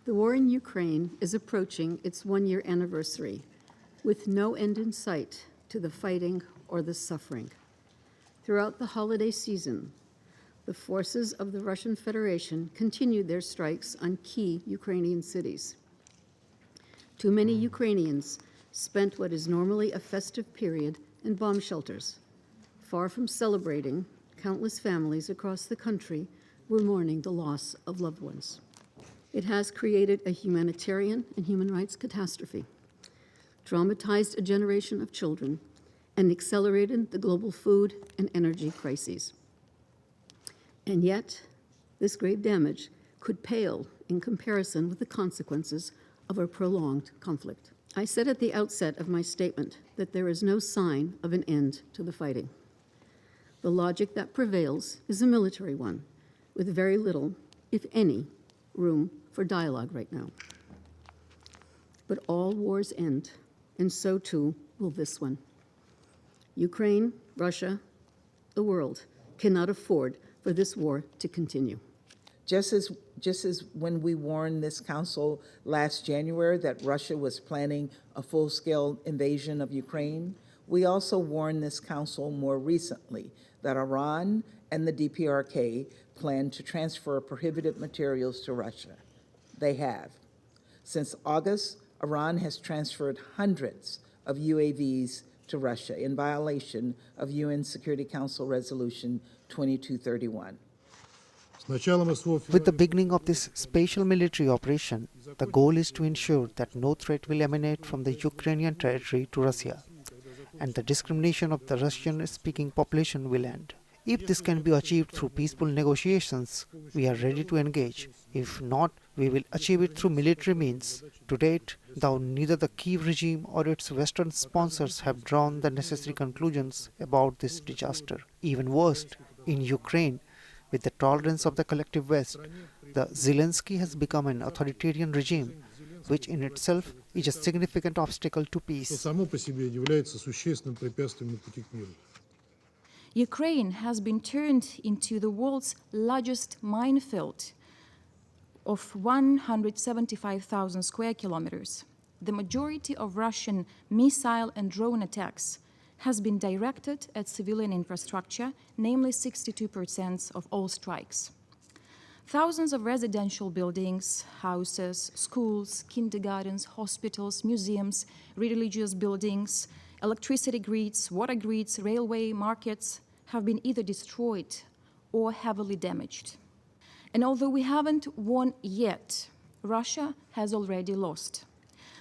The war in Ukraine is approaching its one-year anniversary, with no end in sight to the fighting or the suffering. Throughout the holiday season, the forces of the Russian Federation continued their strikes on key Ukrainian cities. Too many Ukrainians spent what is normally a festive period in bomb shelters. Far from celebrating, countless families across the country were mourning the loss of loved ones. It has created a humanitarian and human rights catastrophe, traumatized a generation of children, and accelerated the global food and energy crises. And yet, this grave damage could pale in comparison with the consequences of a prolonged conflict. I said at the outset of my statement that there is no sign of an end to the fighting. The logic that prevails is a military one, with very little, if any, room for dialogue right now. But all wars end, and so too will this one. Ukraine, Russia, the world cannot afford for this war to continue. Just as when we warned this council last January that Russia was planning a full-scale invasion of Ukraine, we also warned this council more recently that Iran and the DPRK plan to transfer prohibited materials to Russia. They have. Since August, Iran has transferred hundreds of UAVs to Russia in violation of UN Security Council Resolution 2231. With the beginning of this special military operation, the goal is to ensure that no threat will emanate from the Ukrainian territory to Russia, and the discrimination of the Russian-speaking population will end. If this can be achieved through peaceful negotiations, we are ready to engage. If not, we will achieve it through military means. To date, though neither the Kyiv regime or its Western sponsors have drawn the necessary conclusions about this disaster. Even worse, in Ukraine, with the tolerance of the collective West, the Zelensky has become an authoritarian regime, which in itself is a significant obstacle to peace. Ukraine has been turned into the world's largest minefield of 175,000 square kilometers. The majority of Russian missile and drone attacks has been directed at civilian infrastructure, namely 62% of all strikes. Thousands of residential buildings, houses, schools, kindergartens, hospitals, museums, religious buildings, electricity grids, water grids, railway, markets have been either destroyed or heavily damaged. And although we haven't won yet, Russia has already lost.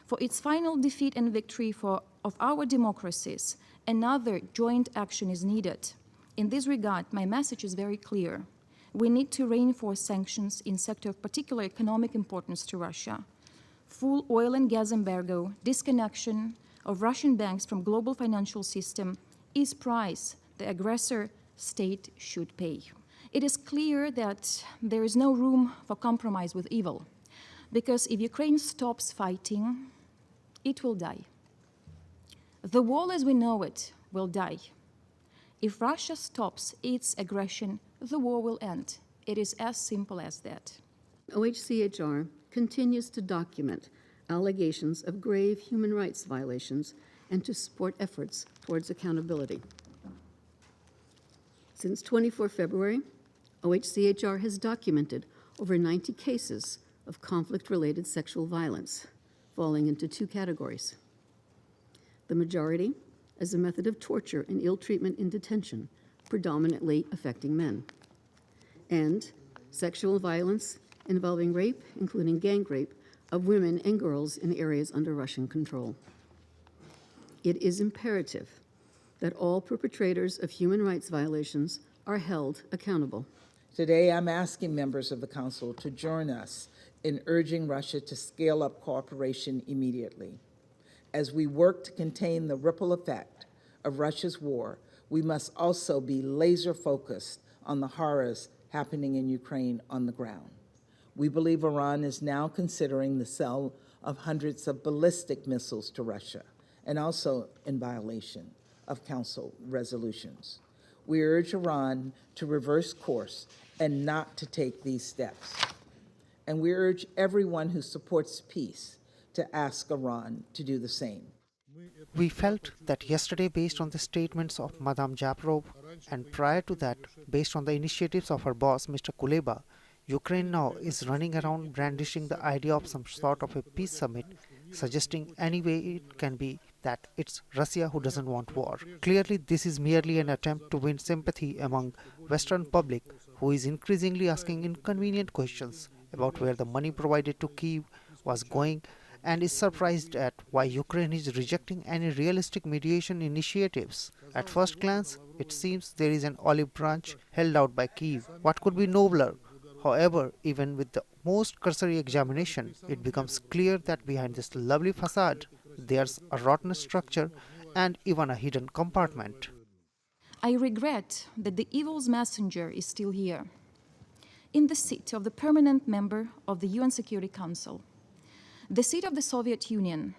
For its final defeat and victory of our democracies, another joint action is needed. In this regard, my message is very clear. We need to reinforce sanctions in sectors of particular economic importance to Russia. Full oil and gas embargo, disconnection of Russian banks from global financial system is price the aggressor state should pay. It is clear that there is no room for compromise with evil, because if Ukraine stops fighting, it will die. The world as we know it will die. If Russia stops its aggression, the war will end. It is as simple as that. OHCHR continues to document allegations of grave human rights violations and to support efforts towards accountability. Since 24 February, OHCHR has documented over 90 cases of conflict-related sexual violence, falling into two categories. The majority as a method of torture and ill treatment in detention, predominantly affecting men, and sexual violence involving rape, including gang rape, of women and girls in areas under Russian control. It is imperative that all perpetrators of human rights violations are held accountable. Today, I'm asking members of the Council to join us in urging Russia to scale up cooperation immediately. As we work to contain the ripple effect of Russia's war, we must also be laser-focused on the horrors happening in Ukraine on the ground. We believe Iran is now considering the sale of hundreds of ballistic missiles to Russia, and also in violation of Council resolutions. We urge Iran to reverse course and not to take these steps. and we urge everyone who supports peace to ask Iran to do the same. We felt that yesterday, based on the statements of Madame Japarov, and prior to that, based on the initiatives of her boss, Mr. Kuleba, Ukraine now is running around brandishing the idea of some sort of a peace summit, suggesting any way it can be that it's Russia who doesn't want war. Clearly, this is merely an attempt to win sympathy among Western public, who is increasingly asking inconvenient questions about where the money provided to Kyiv was going, and is surprised at why Ukraine is rejecting any realistic mediation initiatives. At first glance, it seems there is an olive branch held out by Kyiv. What could be nobler? However, even with the most cursory examination, it becomes clear that behind this lovely facade, there's a rotten structure and even a hidden compartment. I regret that the evil's messenger is still here, in the seat of the permanent member of the UN Security Council, the seat of the Soviet Union.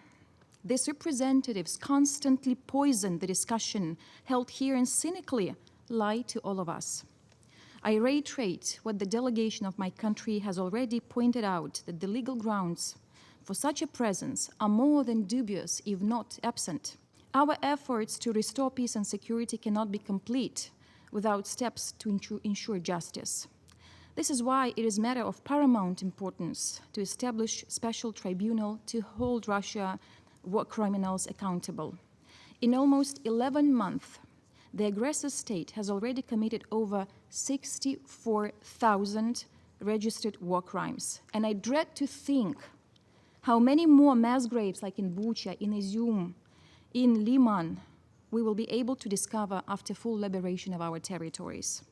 These representatives constantly poison the discussion held here and cynically lie to all of us. I reiterate what the delegation of my country has already pointed out, that the legal grounds for such a presence are more than dubious, if not absent. Our efforts to restore peace and security cannot be complete without steps to ensure justice. This is why it is a matter of paramount importance to establish a special tribunal to hold Russia war criminals accountable. In almost 11 months, the aggressor state has already committed over 64,000 registered war crimes. And I dread to think how many more mass graves, like in Bucha, in Izium, in Liman, we will be able to discover after full liberation of our territories.